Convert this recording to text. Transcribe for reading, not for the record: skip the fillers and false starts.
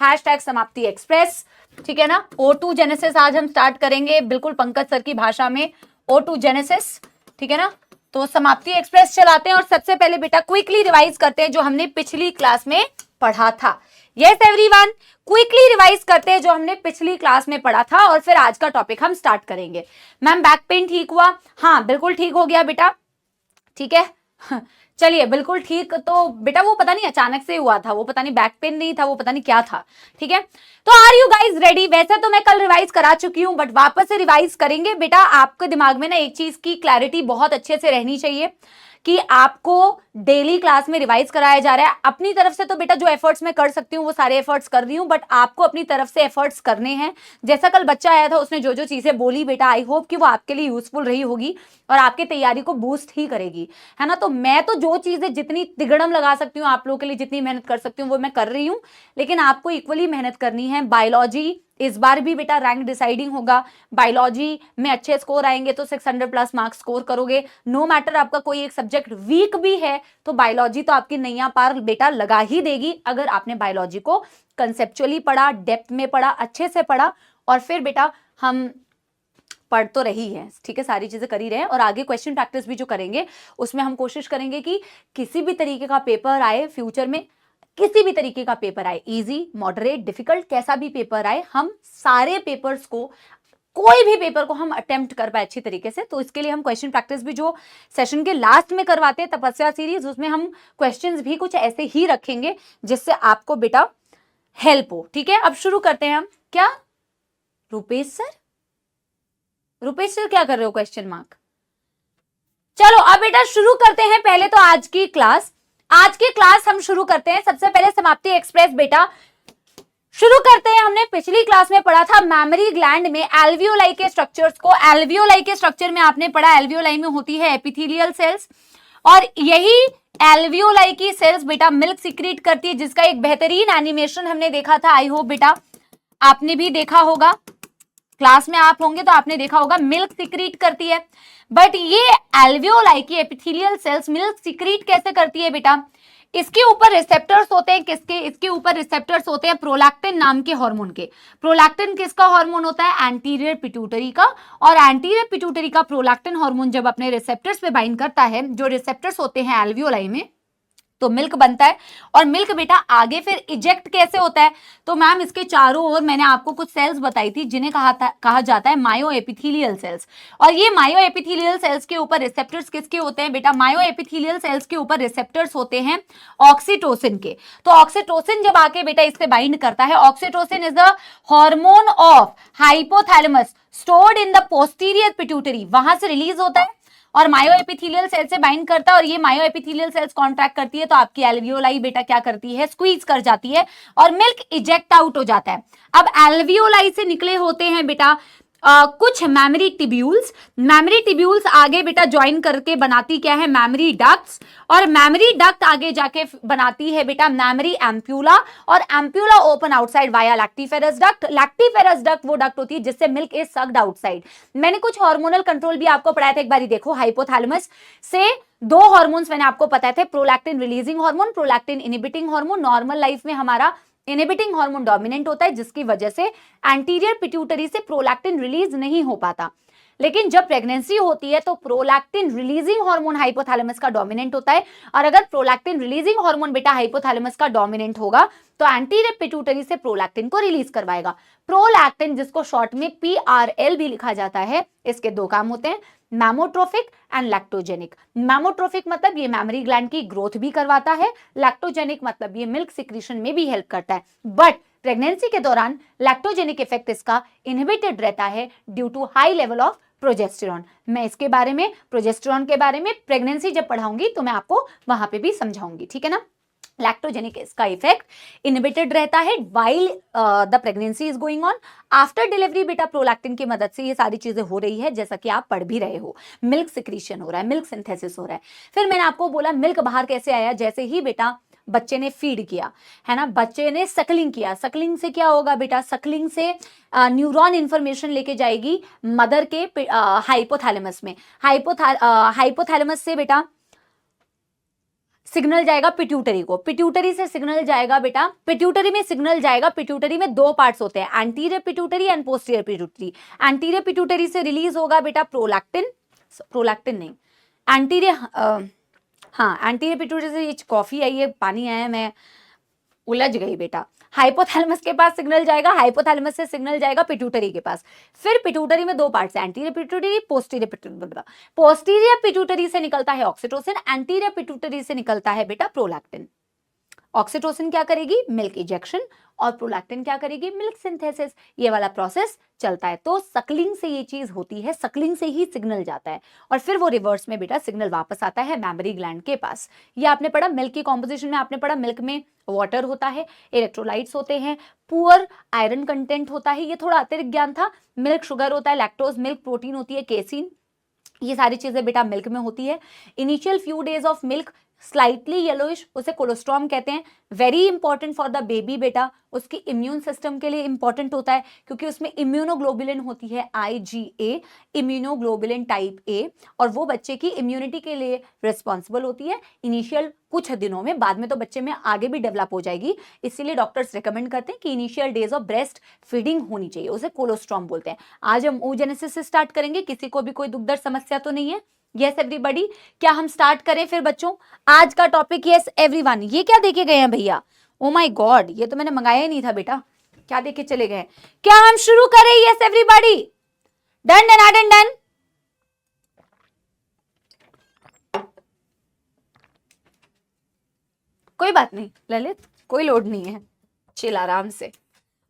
Hashtag समाप्ति express, ठीक है ना। O2 जेनेसिस आज हम स्टार्ट करेंगे, बिल्कुल पंकज सर की भाषा में, O2 जेनेसिस, ठीक है ना। तो समाप्ति एक्सप्रेस चलाते हैं और सबसे पहले बेटा क्विकली रिवाइज करते हैं जो हमने पिछली क्लास में पढ़ा था। यस एवरीवन, क्विकली रिवाइज करते हैं जो हमने पिछली क्लास में पढ़ा था और फिर आज का टॉपिक हम स्टार्ट करेंगे। मैम बैक पेन ठीक हुआ? हाँ बिल्कुल ठीक हो गया बेटा, ठीक है। चलिए बिल्कुल ठीक। तो बेटा वो पता नहीं अचानक से हुआ था, वो पता नहीं बैक पेन नहीं था, वो पता नहीं क्या था, ठीक है। तो आर यू गाइज रेडी? वैसे तो मैं कल रिवाइज करा चुकी हूं बट वापस से रिवाइज करेंगे बेटा। आपके दिमाग में ना एक चीज की क्लैरिटी बहुत अच्छे से रहनी चाहिए कि आपको डेली क्लास में रिवाइज कराया जा रहा है। अपनी तरफ से तो बेटा जो एफर्ट्स मैं कर सकती हूँ वो सारे एफर्ट्स कर रही हूँ, बट आपको अपनी तरफ से एफर्ट्स करने हैं। जैसा कल बच्चा आया था उसने जो जो चीजें बोली बेटा, आई होप कि वो आपके लिए यूजफुल रही होगी और आपकी तैयारी को बूस्ट ही करेगी, है ना। तो मैं तो जो चीजें जितनी तिगड़म लगा सकती हूँ आप लोगों के लिए, जितनी मेहनत कर सकती हूँ वो मैं कर रही हूँ, लेकिन आपको इक्वली मेहनत करनी है। बायोलॉजी इस बार भी बेटा रैंक डिसाइडिंग होगा। बायोलॉजी में अच्छे स्कोर आएंगे तो 600 प्लस मार्क्स स्कोर करोगे। नो मैटर आपका कोई एक सब्जेक्ट वीक भी है तो बायोलॉजी तो आपकी नैया पार बेटा लगा ही देगी, अगर आपने बायोलॉजी को कंसेप्चुअली पढ़ा, डेप्थ में पढ़ा, अच्छे से पढ़ा। और फिर बेटा हम पढ़ तो रही है, ठीक है, सारी चीजें कर ही रहे हैं और आगे क्वेश्चन प्रैक्टिस भी जो करेंगे उसमें हम कोशिश करेंगे कि किसी भी तरीके का पेपर आए फ्यूचर में, किसी भी तरीके का पेपर आए, इजी, मॉडरेट, डिफिकल्ट, कैसा भी पेपर आए, हम सारे पेपर्स को, कोई भी पेपर को हम अटेम्प्ट कर पाए अच्छी तरीके से। तो इसके लिए हम क्वेश्चन प्रैक्टिस भी जो सेशन के लास्ट में करवाते हैं तपस्या सीरीज, उसमें हम क्वेश्चंस भी कुछ ऐसे ही रखेंगे जिससे आपको बेटा हेल्प हो, ठीक है। अब शुरू करते हैं हम। क्या रुपेश सर, रुपेश सर क्या कर रहे हो? Question mark. चलो अब बेटा शुरू करते हैं पहले तो आज की क्लास। आज की क्लास हम शुरू करते हैं सबसे पहले समाप्ति एक्सप्रेस बेटा शुरू करते हैं। हमने पिछली क्लास में पढ़ा था मैमरी ग्लैंड में एल्वियोलाई के स्ट्रक्चर्स को। एल्वियोलाई के स्ट्रक्चर में आपने पढ़ा एल्वियोलाई में होती है एपिथेलियल सेल्स और यही एल्वियोलाई की सेल्स बेटा मिल्क सीक्रेट करती है, जिसका एक बेहतरीन एनिमेशन हमने देखा था। आई होप बेटा आपने भी देखा होगा, क्लास में आप होंगे तो आपने देखा होगा, मिल्क सीक्रेट करती है। बट ये एल्वियोलाई की एपिथेलियल सेल्स मिल्क सीक्रेट कैसे करती है बेटा? इसके ऊपर रिसेप्टर्स होते हैं। किसके? इसके ऊपर रिसेप्टर्स होते हैं प्रोलैक्टिन नाम के हार्मोन के। प्रोलैक्टिन किसका हार्मोन होता है? एंटीरियर पिट्यूटरी का। और एंटीरियर पिट्यूटरी का प्रोलैक्टिन हार्मोन जब अपने रिसेप्टर्स पे बाइंड करता है, जो रिसेप्टर्स होते हैं एल्वियोलाई में, तो मिल्क बनता है। और मिल्क बेटा आगे फिर इजेक्ट कैसे होता है? तो मैम इसके चारों ओर मैंने आपको कुछ सेल्स बताई थी जिन्हें कहा जाता है मायो एपिथेलियल सेल्स। और ये मायो एपिथेलियल सेल्स के ऊपर रिसेप्टर्स किसके होते हैं बेटा? मायो एपिथेलियल सेल्स के ऊपर रिसेप्टर्स होते हैं ऑक्सीटोसिन के। तो ऑक्सीटोसिन जब आके बेटा इससे बाइंड करता है, oxytocin is the hormone of hypothalamus stored in the posterior pituitary, वहां से रिलीज होता है और मायो एपिथेलियल सेल से बाइंड करता है। और ये मायो एपिथेलियल सेल्स कॉन्ट्रैक्ट करती है तो आपकी एल्वियोलाई बेटा क्या करती है? स्क्वीज कर जाती है और मिल्क इजेक्ट आउट हो जाता है। अब एल्वियोलाई से निकले होते हैं बेटा कुछ मैमरी टिब्यूल्स। मैमरी टिब्यूल्स आगे बेटा ज्वाइन करके बनाती क्या है? Memory ducts. और मैमरी डक्ट आगे जाके बनाती है बेटा मैमरी एम्प्यूला। और ampulla open outside via lactiferous duct. Lactiferous duct वो डक्ट होती है जिससे मिल्क इज सक्ड आउटसाइड। मैंने कुछ हार्मोनल कंट्रोल भी आपको पढ़ाया था, एक बारी देखो। हाइपोथैलेमस से दो हार्मोन्स मैंने आपको बताए थे, prolactin releasing hormone, prolactin inhibiting hormone. Normal life में हमारा इनहिबिटिंग हार्मोन डोमिनेंट होता है, जिसकी वजह से एंटीरियर पिट्यूटरी से प्रोलैक्टिन रिलीज नहीं हो पाता। लेकिन जब प्रेगनेंसी होती है तो प्रोलैक्टिन रिलीजिंग हार्मोन हाइपोथैलेमस का डोमिनेंट होता है। और अगर प्रोलैक्टिन रिलीजिंग हार्मोन बेटा हाइपोथैलेमस का डोमिनेंट होगा तो एंटीरियर पिट्यूटरी से प्रोलैक्टिन को रिलीज करवाएगा। प्रोलैक्टिन जिसको शॉर्ट में PRL भी लिखा जाता है, इसके दो काम होते हैं, मैमोट्रोफिक एंड लैक्टोजेनिक। मैमोट्रोफिक मतलब ये मैमरी ग्लैंड की ग्रोथ भी करवाता है, लैक्टोजेनिक मतलब ये मिल्क सिक्रीशन में भी हेल्प करता है। बट प्रेगनेंसी के दौरान लैक्टोजेनिक इफेक्ट इसका इनहिबिटेड रहता है due to high level of progesterone. मैं इसके बारे में, प्रोजेस्टेरॉन के बारे में प्रेगनेंसी जब पढ़ाऊंगी तो मैं आपको वहां पे भी समझाऊंगी, ठीक है ना। लैक्टोजेनिक इसका इफेक्ट इनहिबिटेड रहता है while the pregnancy is going on. After delivery बेटा प्रोलैक्टिन की मदद से ये सारी चीजें हो रही है, जैसा कि आप पढ़ भी रहे हो। मिल्क सिक्रीशन हो रहा है, मिल्क सिंथेसिस हो रहा है। फिर मैंने आपको बोला मिल्क बाहर कैसे आया? जैसे ही बेटा बच्चे ने फीड किया, है ना, बच्चे ने सकलिंग किया। सकलिंग से क्या होगा बेटा? सकलिंग से न्यूरॉन इंफॉर्मेशन लेके जाएगी मदर के हाइपोथैलेमस में। हाइपोथैलेमस से बेटा सिग्नल जाएगा पिट्यूटरी को, पिट्यूटरी से सिग्नल जाएगा बेटा, पिट्यूटरी में सिग्नल जाएगा, पिट्यूटरी में दो पार्ट्स होते हैं, anterior pituitary and posterior pituitary. Anterior pituitary से रिलीज होगा बेटा प्रोलैक्टिन, प्रोलैक्टिन नहीं, एंटीरियर, हाँ एंटीरियर पिट्यूटरी से, ये कॉफी आई है, पानी आया, मैं उलझ गई बेटा। हाइपोथैलेमस के पास सिग्नल जाएगा, हाइपोथैलेमस से सिग्नल जाएगा पिट्यूटरी के पास। फिर पिट्यूटरी में दो पार्ट्स हैं, anterior pituitary, posterior pituitary. Posterior pituitary से निकलता है ऑक्सीटोसिन, एंटीरियर पिट्यूटरी से निकलता है बेटा प्रोलैक्टिन। ऑक्सीटोसिन क्या करेगी, मिल्क इजेक्शन, और प्रोलैक्टिन क्या करेगी, मिल्क सिंथेसिस। ये वाला प्रोसेस चलता है। तो सकलिंग से ये चीज होती है, सकलिंग से ही सिग्नल जाता है और फिर वो रिवर्स में बेटा सिग्नल वापस आता है मैमरी ग्लैंड के पास। ये आपने पढ़ा मिल्क की कॉम्पोजिशन में, आपने पढ़ा मिल्क में वाटर होता है, इलेक्ट्रोलाइट्स होते हैं, पुअर आयरन कंटेंट होता है, ये थोड़ा अतिरिक्त ज्ञान था। मिल्क शुगर होता है, लैक्टोज मिल्क प्रोटीन होती है, केसिन, ये सारी चीजें बेटा मिल्क में होती है। Initial few days of milk slightly yellowish, उसे कोलोस्ट्रॉम कहते हैं। Very important for the baby बेटा, उसकी इम्यून सिस्टम के लिए इंपॉर्टेंट होता है क्योंकि उसमें इम्यूनोग्लोबुलिन होती है, IgA, इम्यूनोग्लोबुलिन टाइप A, और वो बच्चे की इम्यूनिटी के लिए रिस्पॉन्सिबल होती है इनिशियल कुछ दिनों में। बाद में तो बच्चे में आगे भी डेवलप हो जाएगी, इसीलिए डॉक्टर्स रिकमेंड करते हैं कि initial days of breast feeding होनी चाहिए, उसे कोलोस्ट्रॉम बोलते हैं। आज हम oogenesis से स्टार्ट करेंगे, किसी को भी कोई दुख दर्द समस्या तो नहीं है? यस एवरीबॉडी, क्या हम स्टार्ट करें फिर बच्चों आज का टॉपिक? यस एवरीवन, ये क्या देखे गए हैं भैया? ओ माय गॉड, ये तो मैंने मंगाया ही नहीं था बेटा, क्या देखे चले गए? क्या हम शुरू करें? Yes everybody, done done done done. कोई बात नहीं ललित, कोई लोड नहीं है, चिल आराम से।